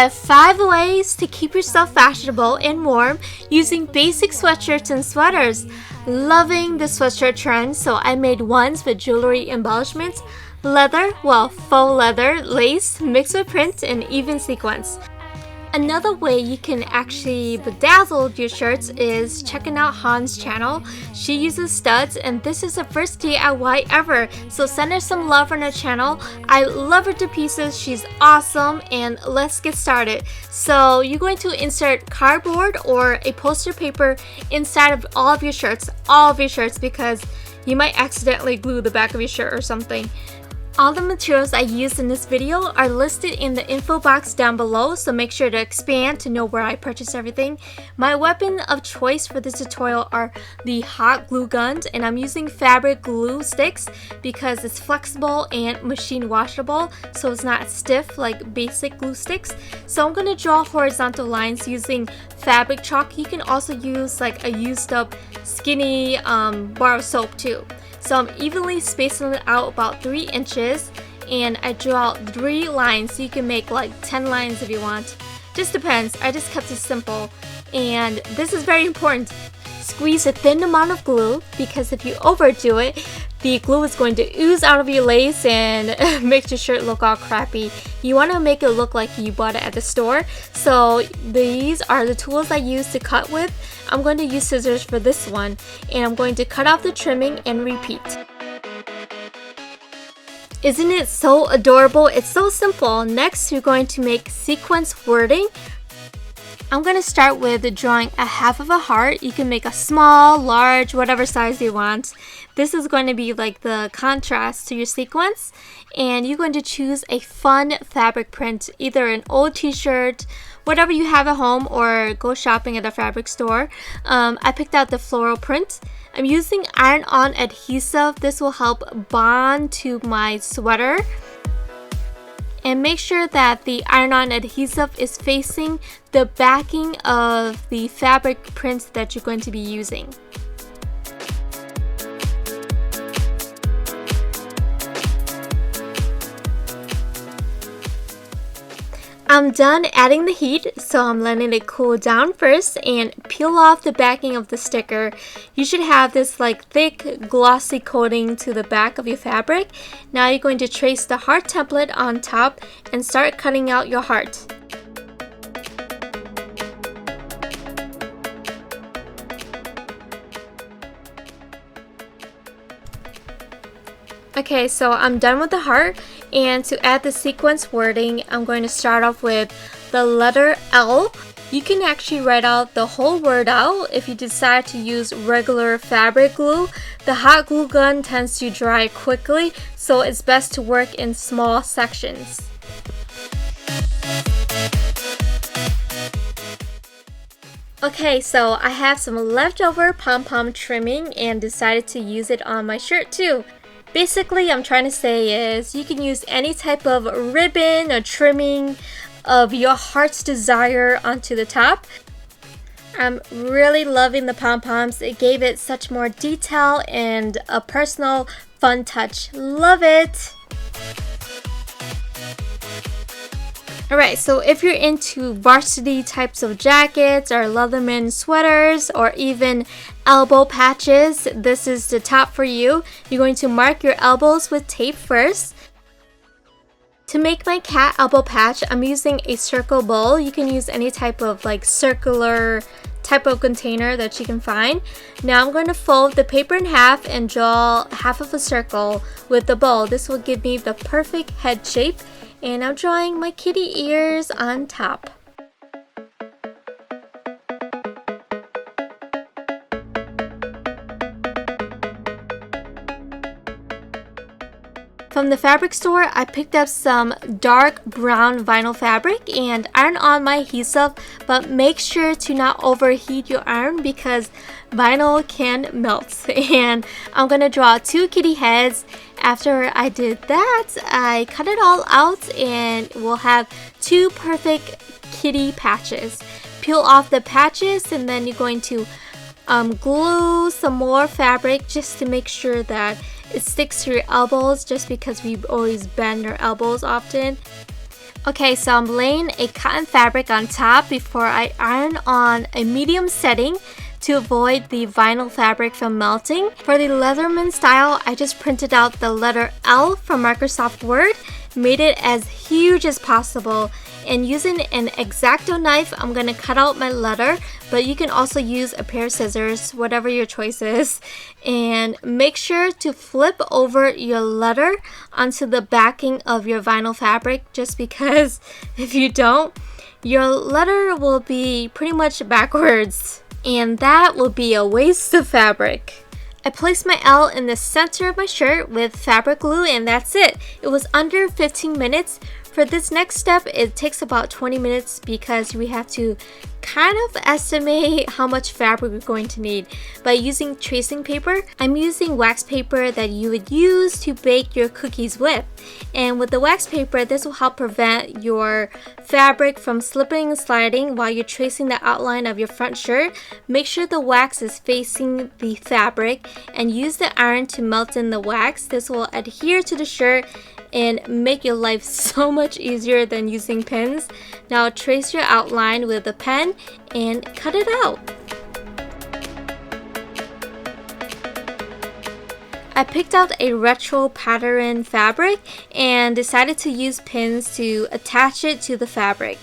have 5 ways to keep yourself fashionable and warm using basic sweatshirts and sweaters. Loving the sweatshirt trend, so I made ones with jewelry embellishments, leather, well, faux leather, lace, mixed with print, and even sequins. Another way you can actually bedazzle your shirts is checking out Han's channel. She uses studs, and this is her first DIY ever, so send her some love on her channel. I love her to pieces. She's awesome, and let's get started. So you're going to insert cardboard or a poster paper inside of all of your shirts, because you might accidentally glue the back of your shirt or something. All the materials I used in this video are listed in the info box down below, so make sure to expand to know where I purchased everything. My weapon of choice for this tutorial are the hot glue guns, and I'm using fabric glue sticks because it's flexible and machine washable, so it's not stiff like basic glue sticks. So I'm going to draw horizontal lines using fabric chalk. You can also use like a used up skinny bar of soap too. So I'm evenly spacing it out about 3 inches, and I drew out 3 lines, so you can make like 10 lines if you want. Just depends. I just kept it simple. And this is very important. Squeeze a thin amount of glue, because if you overdo it, the glue is going to ooze out of your lace and make your shirt look all crappy. You want to make it look like you bought it at the store. So these are the tools I use to cut with. I'm going to use scissors for this one, and I'm going to cut off the trimming and repeat. Isn't it so adorable? It's so simple. Next, you're going to make sequence wording. I'm going to start with drawing a half of a heart. You can make a small, large, whatever size you want. This is going to be like the contrast to your sequence, and you're going to choose a fun fabric print, either an old t-shirt, whatever you have at home, or go shopping at a fabric store. I picked out the floral print. I'm using iron-on adhesive. This will help bond to my sweater. And make sure that the iron-on adhesive is facing the backing of the fabric prints that you're going to be using. I'm done adding the heat, so I'm letting it cool down first and peel off the backing of the sticker. You should have this like thick glossy coating to the back of your fabric. Now you're going to trace the heart template on top and start cutting out your heart. Okay, so I'm done with the heart, and to add the sequence wording, I'm going to start off with the letter L. You can actually write out the whole word out if you decide to use regular fabric glue. The hot glue gun tends to dry quickly, so it's best to work in small sections. Okay, so I have some leftover pom-pom trimming and decided to use it on my shirt too. Basically, I'm trying to say is you can use any type of ribbon or trimming of your heart's desire onto the top. I'm really loving the pom-poms. It gave it such more detail and a personal fun touch. Love it! Alright, so if you're into varsity types of jackets or Leatherman sweaters or even elbow patches, this is the top for you. You're going to mark your elbows with tape first. To make my cat elbow patch, I'm using a circle bowl. You can use any type of like circular type of container that you can find. Now I'm going to fold the paper in half and draw half of a circle with the bowl. This will give me the perfect head shape. And I'm drawing my kitty ears on top. From the fabric store, I picked up some dark brown vinyl fabric and iron on my adhesive, but make sure to not overheat your iron because vinyl can melt. And I'm gonna draw 2 kitty heads. After I did that, I cut it all out and we'll have 2 perfect kitty patches. Peel off the patches and then you're going to glue some more fabric just to make sure that it sticks to your elbows, just because we always bend our elbows often. Okay, so I'm laying a cotton fabric on top before I iron on a medium setting to avoid the vinyl fabric from melting. For the Leatherman style, I just printed out the letter L from Microsoft Word, made it as huge as possible, and using an X-Acto knife, I'm gonna cut out my letter, but you can also use a pair of scissors, whatever your choice is. And make sure to flip over your letter onto the backing of your vinyl fabric, just because if you don't, your letter will be pretty much backwards, and that will be a waste of fabric. I placed my L in the center of my shirt with fabric glue, and that's it. It was under 15 minutes. For this next step, it takes about 20 minutes because we have to kind of estimate how much fabric we're going to need. By using tracing paper, I'm using wax paper that you would use to bake your cookies with. And with the wax paper, this will help prevent your fabric from slipping and sliding while you're tracing the outline of your front shirt. Make sure the wax is facing the fabric and use the iron to melt in the wax. This will adhere to the shirt and make your life so much easier than using pins. Now trace your outline with a pen and cut it out. I picked out a retro pattern fabric and decided to use pins to attach it to the fabric.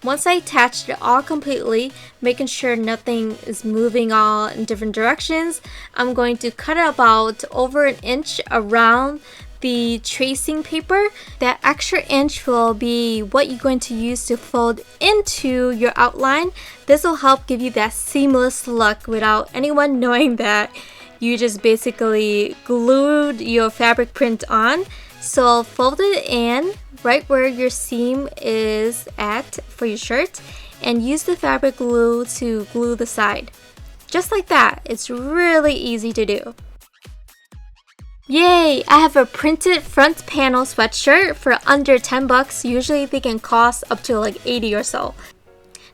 Once I attached it all completely, making sure nothing is moving all in different directions, I'm going to cut it about over an inch around the tracing paper. That extra inch will be what you're going to use to fold into your outline. This will help give you that seamless look without anyone knowing that you just basically glued your fabric print on. So fold it in right where your seam is at for your shirt and use the fabric glue to glue the side. Just like that. It's really easy to do. Yay! I have a printed front panel sweatshirt for under 10 bucks. Usually they can cost up to like 80 or so.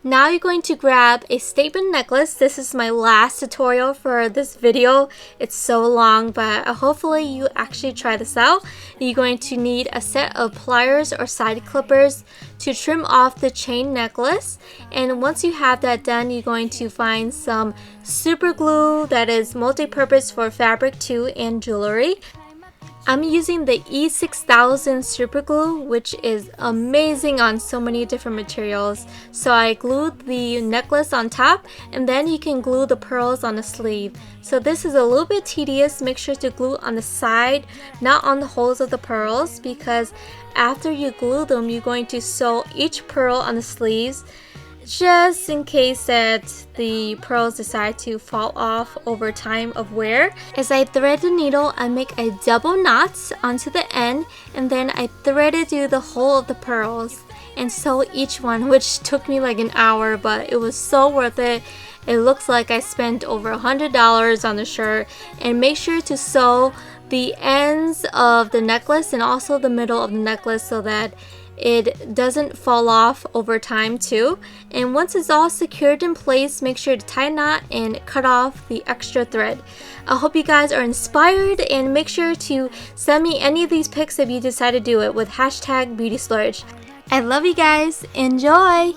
Now you're going to grab a statement necklace. This is my last tutorial for this video. It's so long, but hopefully you actually try this out. You're going to need a set of pliers or side clippers to trim off the chain necklace. And once you have that done, you're going to find some super glue that is multi-purpose for fabric too and jewelry. I'm using the E6000 super glue, which is amazing on so many different materials. So I glued the necklace on top, and then you can glue the pearls on the sleeve. So this is a little bit tedious. Make sure to glue on the side, not on the holes of the pearls, because after you glue them, you're going to sew each pearl on the sleeves, just in case that the pearls decide to fall off over time of wear. As I thread the needle, I make a double knot onto the end, and then I thread it through the whole of the pearls and sew each one, which took me like an hour, but it was so worth it. It looks like I spent over $100 on the shirt. And make sure to sew the ends of the necklace and also the middle of the necklace so that it doesn't fall off over time too. And once it's all secured in place, make sure to tie a knot and cut off the extra thread. I hope you guys are inspired, and make sure to send me any of these pics if you decide to do it with hashtag BeautySplurge. I love you guys. Enjoy!